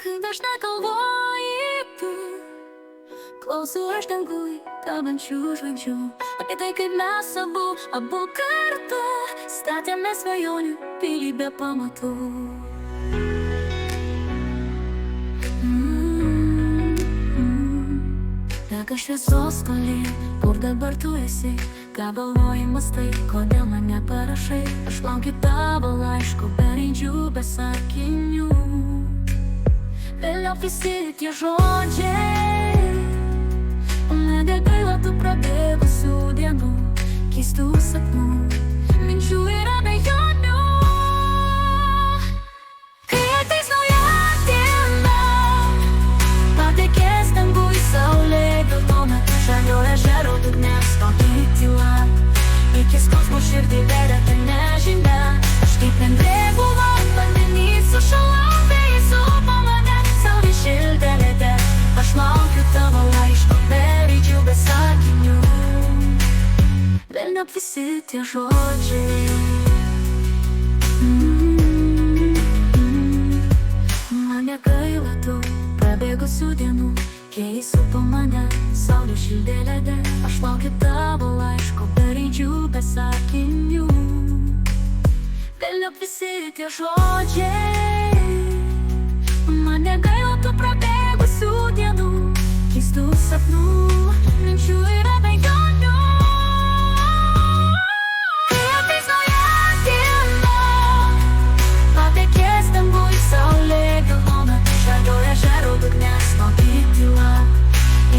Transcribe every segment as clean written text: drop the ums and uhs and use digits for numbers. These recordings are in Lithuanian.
Kai dažnai galvoji tu, klausau aš danguj, kabančių žvaigždžių, apie tai, kaip mes abu kartu statėme svajonių pilį be pamatų. Teka šviesos toli, kur dabar tu esi, ką galvoji mastai, kodėl man neparašai. Aš laukiu tavo laiško, be raidžių, be sakinių. Vėliau visi tie žodžiai, negaila tų prabėgusių dienų, keistų sapnų, minčių ir abejonių. Kai ateis nauja diena, patekės danguj saulė geltona, žalio ežero dugne stovi tyla. Iki skausmo širdį veria ta nežinia. Aš kaip vendrė buvau vandenį sušalau, vėjai supo mane, saulė šildė lede. Aš laukiu tavo laiško, be raidžių, be sakinių. Velniop visi tie žodžiai. Man negaila tų prabėgusių dienų, kai supo mane, saulė šildė lede. Aš laukiu tavo laiško, be raidžių, be sakinių. Velniop visi tie žodžiai. Man negaila tų prabėgusių dienų, keistų sapnų, minčių ir abejonių. Kai ateis nauja diena, patekės danguj saulė geltona, žalio ežero dugne stovi tyla.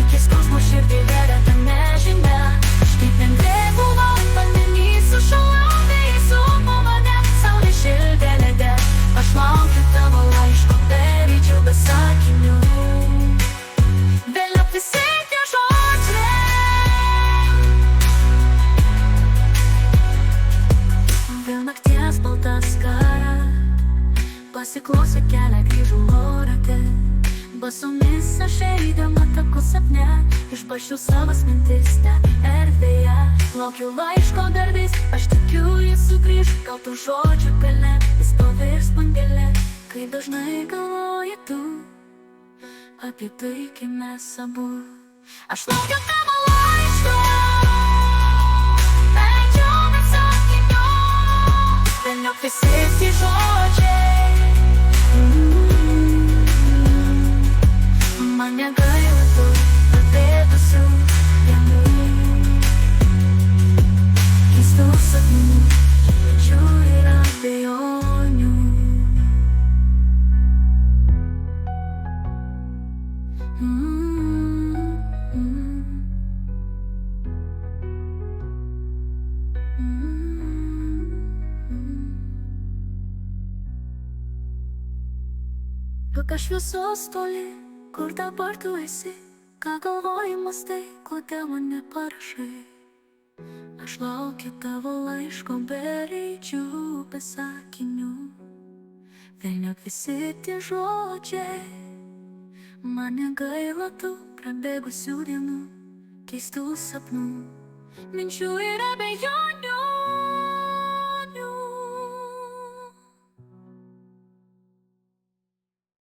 Iki skausmo širdį veria ta nežinia. Aš kaip vendrė buvau vandenį sušalau, vėjai supo mane, saulė šildė lede. Aš laukiu tavo laiško, be raidžių, be sakinių. Velniop visi tie žodžiai. Vėl nakties balta skara, pasiklausė kelią grįžau orate. Basomis aš eidama taku sapne, išbaščiau savas mintis ten erdvėje. Laukiu laiško dar vis, aš tikiu jis sugrįž, gal tų žodžių pelne, jis pavirs pangelė. Kai dažnai galvoji tu apie tai, kai mes abu. Aš laukiu tavo laiško, be raidžių, be sakinių. Velniop visi tie žodžiai. Man negaila tų prabėgusių dienų, keistų sapnų, minčių ir abejonių. Pilka šviesos toli, kur dabar tu esi, ką galvoji mastai, kodėl man neparašai. Aš laukiu tavo laiško, be raidžių, be sakinių. Velniop visi tie žodžiai. Man negaila tų prabėgusių dienų, keistų sapnų, minčių ir abejonių.